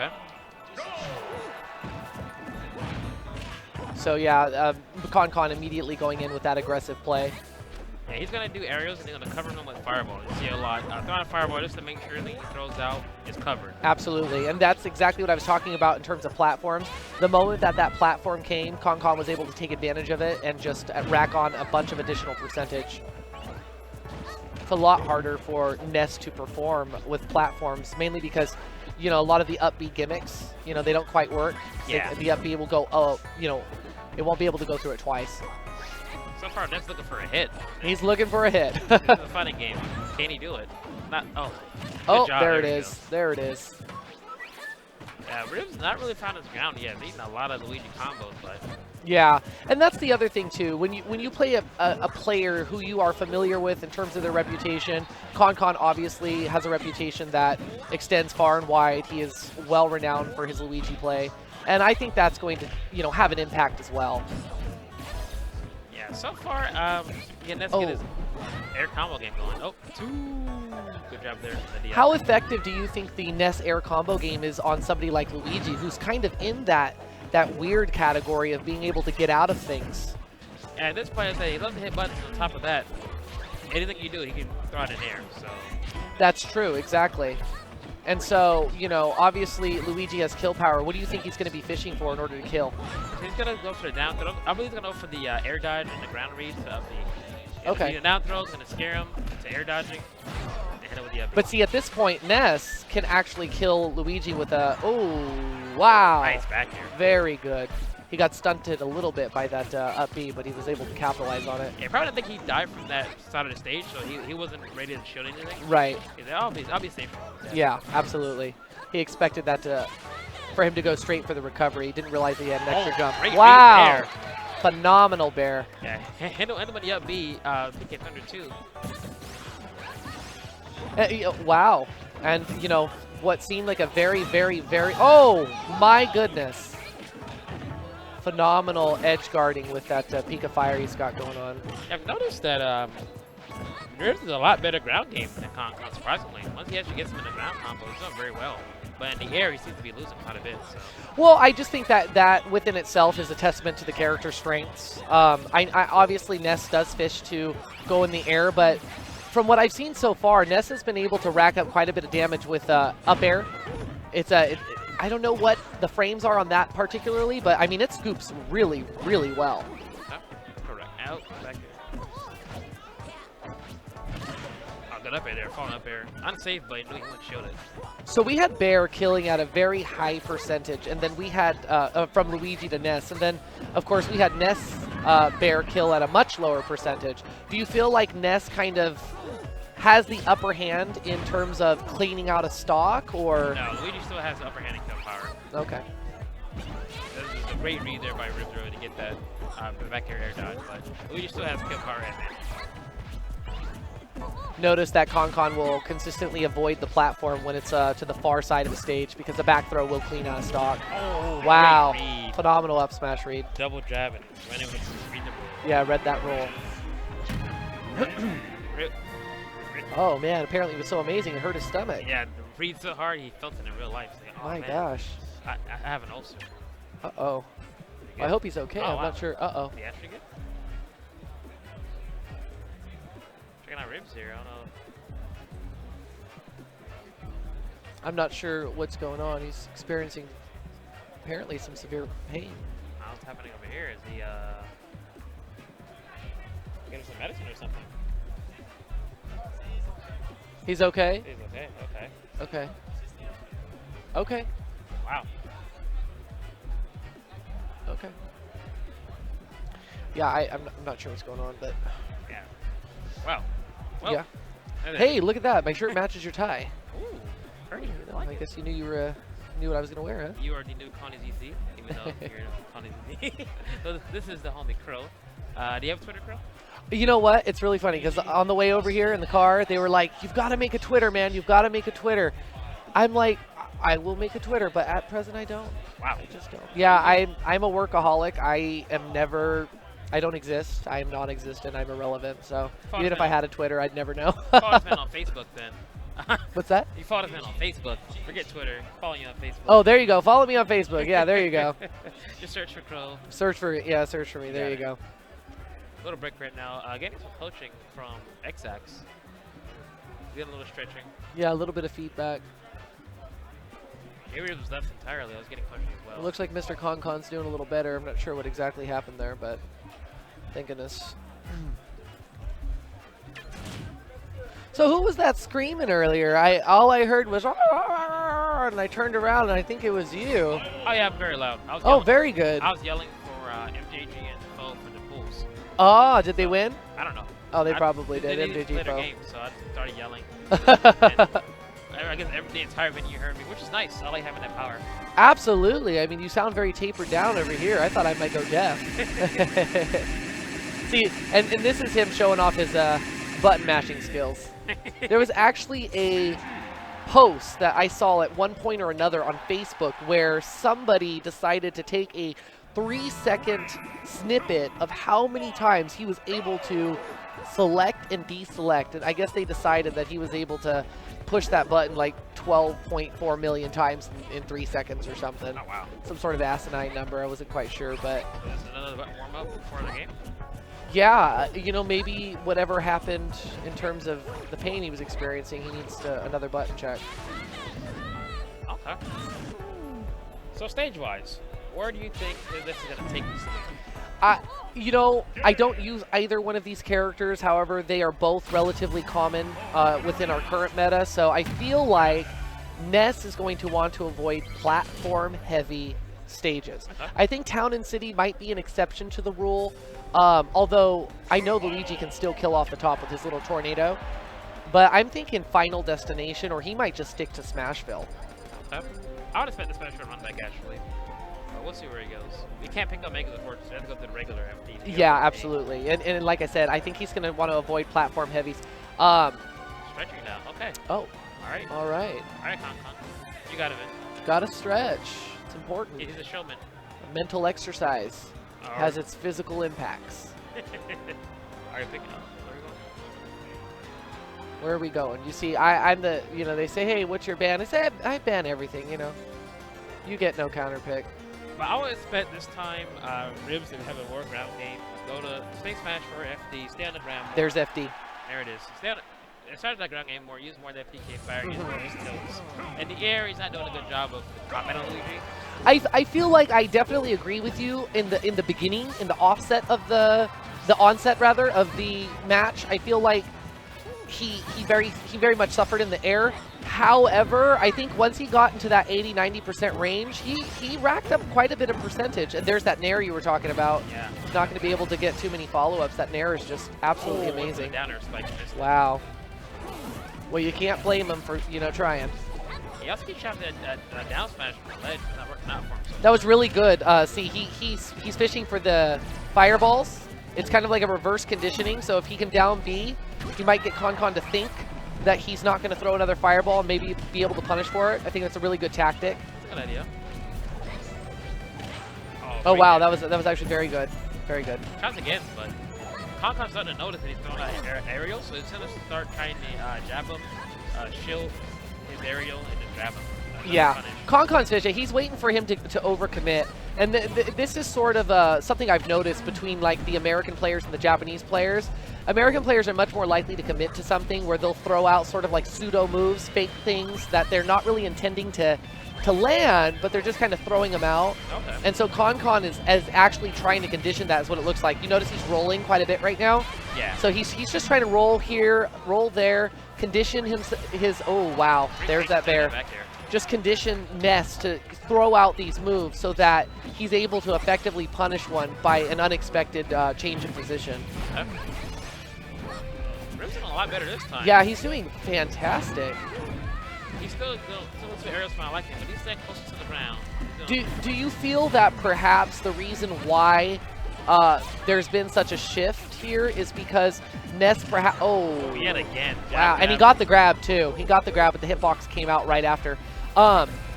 Okay. So yeah, MrConCon immediately going in with that aggressive play. Yeah, he's going to do aerials and he's going to cover them with fireball. You see a lot. Throwing a fireball just to make sure that he throws out is covered. Absolutely, and that's exactly what I was talking about in terms of platforms. The moment that that platform came, ConCon was able to take advantage of it and just rack on a bunch of additional percentage. It's a lot harder for Ness to perform with platforms, mainly because, you know, a lot of the up B gimmicks, you know, they don't quite work. Yeah. The up B will go, oh, you know, it won't be able to go through it twice. So far, Ness looking for a hit. He's looking for a hit. This is a fighting game. Can he do it? Not. Oh. Oh, job. there it is. There it is. Yeah, Rib's not really found his ground yet. He's eating a lot of Luigi combos, but. Yeah, and that's the other thing too. When you play a player who you are familiar with in terms of their reputation, ConCon obviously has a reputation that extends far and wide. He is well renowned for his Luigi play, and I think that's going to, you know, have an impact as well. Yeah, so far, yeah, Ness get his air combo game going. Oh, good job there. How effective do you think the Ness air combo game is on somebody like Luigi, who's kind of in that weird category of being able to get out of things? And at this point, I say he loves to hit buttons. On top of that, anything you do, he can throw it in air. So that's true, exactly. And so, you know, obviously Luigi has kill power. What do you think he's going to be fishing for in order to kill? He's going to go for the down throw. I believe he's going to go for the air dodge and the ground read. Okay. The down throw is going to scare him to air dodging. And hit it with the up. But see, at this point, Ness can actually kill Luigi with a, oh, wow. Nice back here. Very good. He got stunted a little bit by that up B, but he was able to capitalize on it. Yeah, probably didn't think he died from that side of the stage, so he wasn't ready to shoot anything. Right. He said, I'll be safe. Yeah, absolutely. He expected that for him to go straight for the recovery. He didn't realize he had an extra jump. Wow. Phenomenal bear. Yeah, handle anybody up B, pick it under 2. Wow. And, you know, what seemed like a very, oh, my goodness. Phenomenal edge guarding with that peak of fire he's got going on. I've noticed that Ribs is a lot better ground game than ConCon, surprisingly. Once he actually gets him in the ground combo, he's doing very well. But in the air, he seems to be losing quite a bit. So. Well, I just think that within itself is a testament to the character strengths. I obviously, Ness does fish to go in the air, but from what I've seen so far, Ness has been able to rack up quite a bit of damage with up air. I don't know what the frames are on that particularly, but I mean, it scoops really, really well. Correct. Out, back here. Oh, good up air there, falling up air. Unsafe, but he wouldn't shield it. So we had Bear killing at a very high percentage, and then we had, from Luigi to Ness, and then, of course, we had Ness Bear kill at a much lower percentage. Do you feel like Ness kind of has the upper hand in terms of cleaning out a stock, or? No, Luigi still has the upper hand in kill power. Okay. There's a great read there by Ribthrow to get that back air dodge, but Luigi still has kill power and man. Notice that ConCon will consistently avoid the platform when it's to the far side of the stage because the back throw will clean out a stock. Oh, wow. Phenomenal up smash read. Double jab and went in with read the roll. Yeah, read that roll. Oh man, apparently it was so amazing it hurt his stomach. Yeah, breathed so hard he felt it in real life. Like, oh, my man. gosh. I have an ulcer. Uh-oh. Well, I hope he's okay. I'm not sure. Uh-oh. Yeah, actually good. Checking out Ribs here. I don't know. I'm not sure what's going on. He's experiencing apparently some severe pain. What's happening over here? Is he getting some medicine or something? He's okay? He's okay, okay. Okay. Okay. Wow. Okay. Yeah, I'm not sure what's going on, but... Yeah. Wow. Well, yeah. Hey, look at that. My shirt matches your tie. Ooh. Very you know, I guess you knew knew what I was going to wear, huh? You already knew Connie ZC, even though you're Connie ZC. So this is the homie Crow. Do you have a Twitter, Crow? You know what? It's really funny because on the way over here in the car, they were like, "You've got to make a Twitter, man. You've got to make a Twitter." I'm like, I will make a Twitter, but at present I don't. Wow. I just don't. Yeah, I'm a workaholic. I don't exist. I am non-existent. I'm irrelevant. So even if I had a Twitter, I'd never know. Follow us, man, on Facebook then. What's that? You follow this man on Facebook. Forget Twitter. Follow you on Facebook. Oh, there you go. Follow me on Facebook. Yeah, there you go. Just search for Crow. Search for me. There you go. Little break right now. Getting some coaching from XX. Getting a little stretching. Yeah, a little bit of feedback. Areas was left entirely. I was getting coaching as well. It looks like MrConCon's doing a little better. I'm not sure what exactly happened there, but thank goodness. So who was that screaming earlier? All I heard was, and I turned around and I think it was you. Oh yeah, I'm very loud. I was Oh, yelling, very good. I was yelling for MJG and Foe for the pools. Oh, did they win? I don't know. Oh, they probably They did. needed to play MJG their Pro. game, so I started yelling. And I guess the entire venue heard me, which is nice. I like having that power. Absolutely. I mean, you sound very tapered down over here. I thought I might go deaf. See, and this is him showing off his button mashing skills. There was actually a post that I saw at one point or another on Facebook where somebody decided to take a 3-second snippet of how many times he was able to select and deselect, and I guess they decided that he was able to push that button like 12.4 million times in 3 seconds or something. Oh wow. Some sort of asinine number. I wasn't quite sure, but So this is another warm up before the game. yeah, you know, maybe whatever happened in terms of the pain he was experiencing, he needs another button check. Okay. So stage-wise, where do you think this is going to take us? You know, I don't use either one of these characters. However, they are both relatively common within our current meta. So I feel like Ness is going to want to avoid platform-heavy stages. Okay. I think Town and City might be an exception to the rule. Although I know Luigi can still kill off the top with his little tornado. But I'm thinking Final Destination, or he might just stick to Smashville. Okay. I would expect the special run back actually. We'll see where he goes. We can't pick up Megas before, so we have to go through the regular FD. Yeah, absolutely. And like I said, I think he's going to want to avoid platform heavies. Stretching now. Okay. Oh. All right. All right. All right, ConCon. You got it, man. Got to stretch. It's important. He's a showman. Mental exercise All has right. its physical impacts. All right, picking up. Where are we going? Where are we going? You see, I'm the, you know, they say, hey, what's your ban? I say, I ban everything, you know. You get no counter pick. But I would expect this time Ribs to have a more ground game. Go to Space Smash for FD, stay on the ground more. There's FD. There it is. Stay on it. Start that ground game more, use more of that PK fire, use more of his tilts. In the air, he's not doing a good job of commenting on Luigi. I feel like I definitely agree with you in the beginning, in the offset of the onset rather of the match. I feel like he very much suffered in the air. However, I think once he got into that 80-90% range, he racked up quite a bit of percentage. And there's that nair you were talking about. Yeah. He's not going to be able to get too many follow-ups. That nair is just absolutely amazing. Downer spike missed. Wow. Well, you can't blame him for, you know, trying. He also gets shot at down smash from the ledge, but not working out for him. So That was really good. See, he's fishing for the fireballs. It's kind of like a reverse conditioning. So if he can down B, he might get ConCon to think that he's not going to throw another fireball and maybe be able to punish for it. I think that's a really good tactic. Good idea. Oh wow, that was actually very good. Very good. Tries again, but ConCon's starting to notice that he's throwing out aerial, so he's going to start trying to jab him, shield his aerial, and then jab him. Yeah, ConCon's fishing. He's waiting for him to overcommit. And this is sort of something I've noticed between like the American players and the Japanese players. American players are much more likely to commit to something where they'll throw out sort of like pseudo moves, fake things that they're not really intending to land, but they're just kind of throwing them out. Okay. And so ConCon is actually trying to condition that, is what it looks like. You notice he's rolling quite a bit right now. Yeah. So he's just trying to roll here, roll there, condition his oh wow, there's that bear. Back there. Just condition Ness to throw out these moves so that he's able to effectively punish one by an unexpected change in position. Okay. Ribs doing a lot better this time. Yeah, he's doing fantastic. He's still looks at aerials, I like him, but he's staying closer to the ground. Do you feel that perhaps the reason why there's been such a shift here is because Ness perhaps... Oh, yet again. Wow, and he got the grab too. He got the grab, but the hitbox came out right after.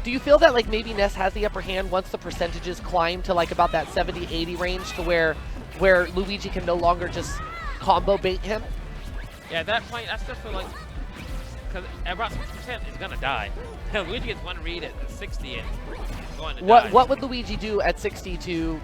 Do you feel that like maybe Ness has the upper hand once the percentages climb to like about that 70-80 range to where Luigi can no longer just combo bait him? Yeah, at that point, I still feel like Because at about 60%, he's going to die. Luigi gets one read at 60 and he's going to die. What would Luigi do at 60 to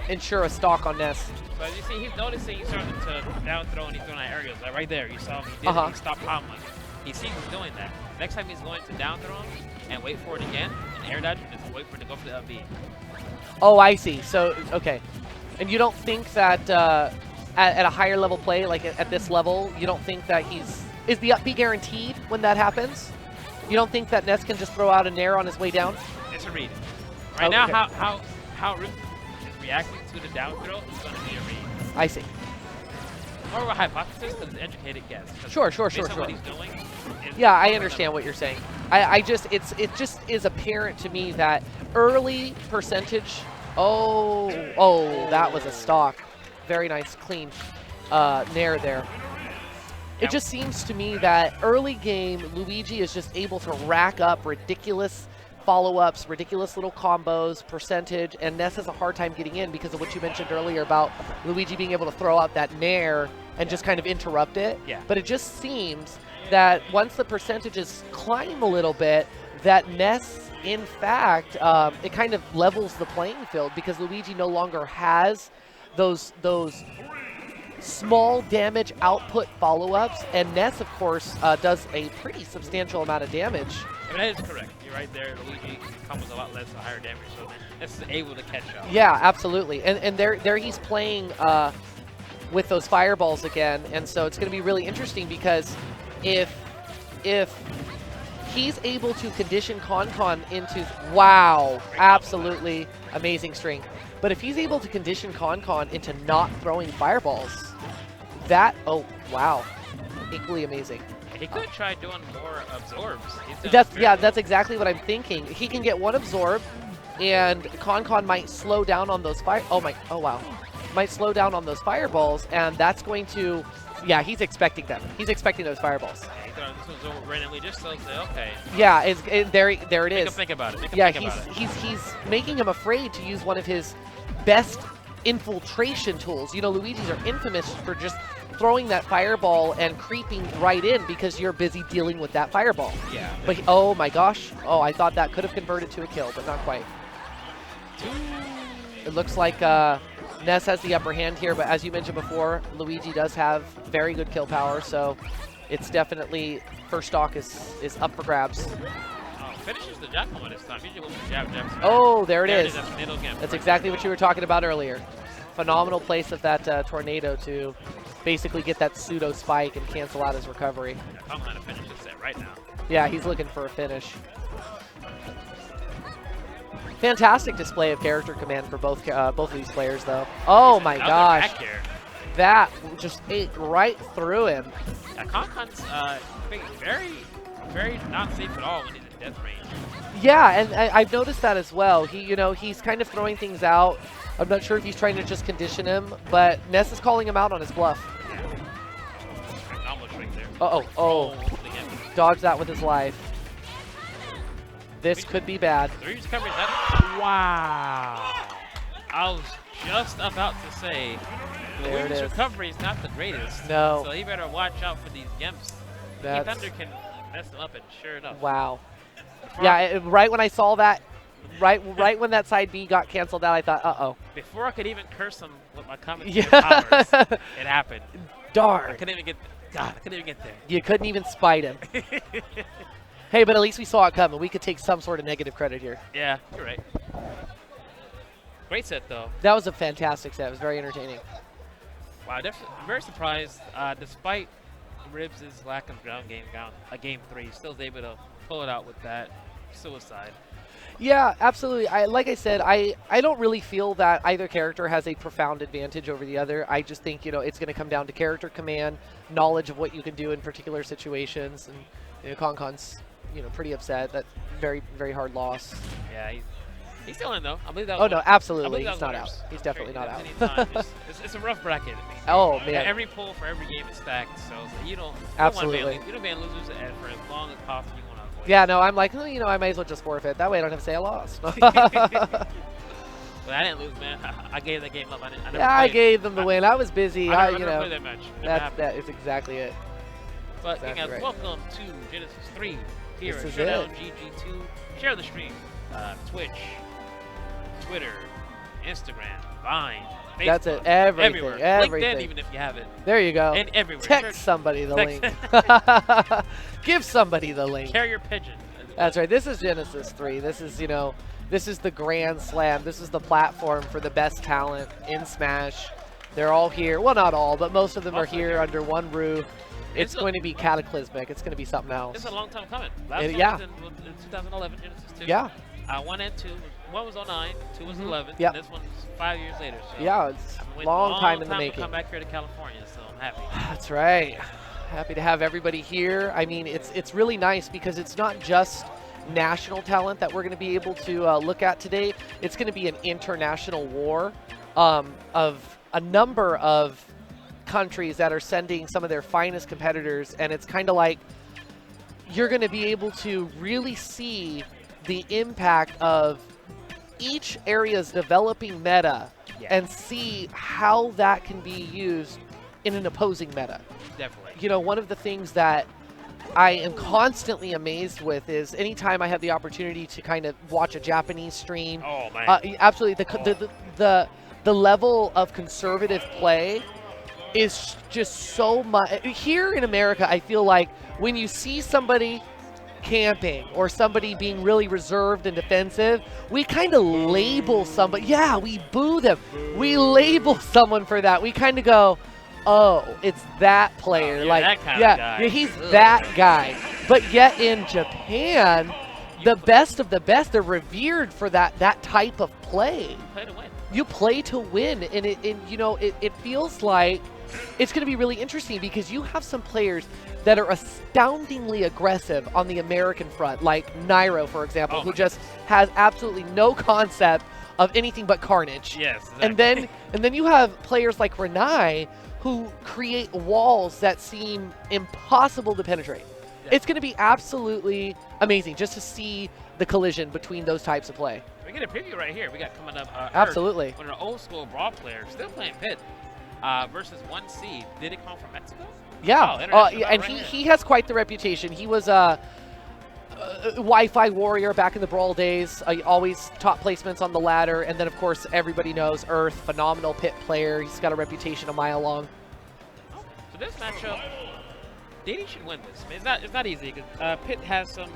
ensure a stock on Ness? So as you see, he's noticing he's starting to down throw and he's throwing at aerials. Like right there, you saw him. He did it. He stopped Tomlin. He sees he's doing that. Next time he's going to down throw him and wait for it again and air dodge and just wait for it to go for the up B. Oh, I see. So, okay. And you don't think that at a higher level play, like at this level, you don't think that is the up B guaranteed when that happens? You don't think that Ness can just throw out a nair on his way down? It's a read. Right now, how Rip is reacting to the down throw is going to be a read. I see. More of a hypothesis than an educated guess. Sure. What he's doing yeah, I understand what you're saying. It just is apparent to me that early percentage. Oh, that was a stock. Very nice, clean nair there. It just seems to me that early game, Luigi is just able to rack up ridiculous follow-ups, ridiculous little combos, percentage, and Ness has a hard time getting in because of what you mentioned earlier about Luigi being able to throw out that nair and just kind of interrupt it. Yeah. But it just seems that once the percentages climb a little bit, that Ness, in fact, it kind of levels the playing field because Luigi no longer has those small damage output follow-ups, and Ness, of course, does a pretty substantial amount of damage. I mean, that is correct. You're right there. Luigi combos a lot less, a higher damage, so Ness is able to catch up. Yeah, absolutely. And there he's playing with those fireballs again, and so it's going to be really interesting because if he's able to condition ConCon into absolutely amazing strength. But if he's able to condition ConCon into not throwing fireballs, equally amazing. He could try doing more absorbs. That's exactly what I'm thinking. He can get one absorb, and ConCon might slow down on those might slow down on those fireballs, and that's going to, he's expecting them. He's expecting those fireballs. Yeah, he thought this was over randomly just so say, okay. Yeah, there it is. Make him think about it. He's making him afraid to use one of his best infiltration tools. You know, Luigi's are infamous for just throwing that fireball and creeping right in because you're busy dealing with that fireball. Yeah. But oh my gosh. Oh, I thought that could have converted to a kill, but not quite. It looks like Ness has the upper hand here, but as you mentioned before, Luigi does have very good kill power, so it's definitely first stock is up for grabs. Finishes the jab combo this time. Usually we'll jab. Oh, there it is. That's exactly what you were talking about earlier. Phenomenal place of that tornado to basically get that pseudo spike and cancel out his recovery. Yeah, I'm going to finish this set right now. Yeah, he's looking for a finish. Fantastic display of character command for both of these players, though. Oh my gosh, that just ate right through him. Yeah, ConCon's very, very not safe at all when he's in death range. Yeah, and I've noticed that as well. He's kind of throwing things out. I'm not sure if he's trying to just condition him, but Ness is calling him out on his bluff. Yeah. Almost right there. Oh. Dodged that with his life. This could be bad. Wow. I was just about to say, Luigi's recovery is not the greatest. No. So he better watch out for these gimps. Thunder can mess them up, and sure enough. Wow. Right when I saw that, right when that side B got canceled out, I thought, uh-oh. Before I could even curse him with my comments powers, it happened. Darn. I couldn't even get there. You couldn't even spite him. Hey, but at least we saw it coming. We could take some sort of negative credit here. Yeah, you're right. Great set, though. That was a fantastic set. It was very entertaining. Wow, I'm very surprised. Despite Ribs' lack of ground game, game 3, he still was able to pull it out with that suicide. Yeah, absolutely. Like I said, I don't really feel that either character has a profound advantage over the other. I just think, it's going to come down to character command, knowledge of what you can do in particular situations, and ConCon's pretty upset. That very, very hard loss. Yeah, he's still in though. I believe that. Oh no, absolutely, he's not out. He's definitely not out. It's a rough bracket. Oh man. Every pull for every game is stacked, so you don't absolutely. You don't ban losers for as long as possible. You want to avoid. Yeah, no, I'm like, I might as well just forfeit. That way I don't have to say I lost. But I didn't lose, man. I gave that game up. I gave them the win. I was busy. I never played that match. That is exactly it. But exactly guys, right. welcome to Genesis 3 here This at is ShowdownGG 2. Share the stream. Twitch, Twitter, Instagram, Vine, Facebook. That's it. Everything. Everywhere. Everything. LinkedIn, even if you have it. There you go. And everywhere. Text somebody the link. Give somebody the link. Carrier pigeon. That's right. This is Genesis 3. This is, you know, this is the Grand Slam. This is the platform for the best talent in Smash. They're all here. Well, not all, but most of them are here under one roof. It's going to be cataclysmic. It's going to be something else. It's a long time coming. Last Yeah. one was in 2011, Genesis 2. Yeah. 1 and 2. 1 was 09, 2 was 11. Yeah. This one's 5 years later. So Yeah, it's I've been a waiting long time in the to making. come back here to California, so I'm happy. That's right. Happy to have everybody here. I mean, it's really nice because it's not just national talent that we're going to be able to look at today. It's going to be an international war of a number of countries that are sending some of their finest competitors, and it's kind of like you're going to be able to really see the impact of each area's developing meta and see how that can be used in an opposing meta. Definitely. You know, one of the things that I am constantly amazed with is anytime I have the opportunity to kind of watch a Japanese stream. Oh, man. Absolutely. The level of conservative play is just so much. Here in America, I feel like when you see somebody camping or somebody being really reserved and defensive, we kind of label somebody. Yeah, we boo them. We label someone for that. We kind of go, oh, it's that player. Oh, like, that kind of guy. yeah, he's that guy. But yet in Japan, the best of the best, they're revered for that type of play. Play to win. You play to win, and it feels like it's going to be really interesting because you have some players that are astoundingly aggressive on the American front, like Nairo, for example, who just has absolutely no concept of anything but carnage. Yes, exactly. And then you have players like Renai who create walls that seem impossible to penetrate. Yeah. It's going to be absolutely amazing just to see the collision between those types of play. We get a preview right here. We got coming up. Absolutely. One of our old school Brawl players still playing Pit versus 1C. Did it come from Mexico? Yeah. Oh, and he has quite the reputation. He was a Wi-Fi warrior back in the Brawl days. Always top placements on the ladder. And then, of course, everybody knows Earth, phenomenal Pit player. He's got a reputation a mile long. Oh, so this matchup, Diddy should win this. I mean, it's not easy because Pit has some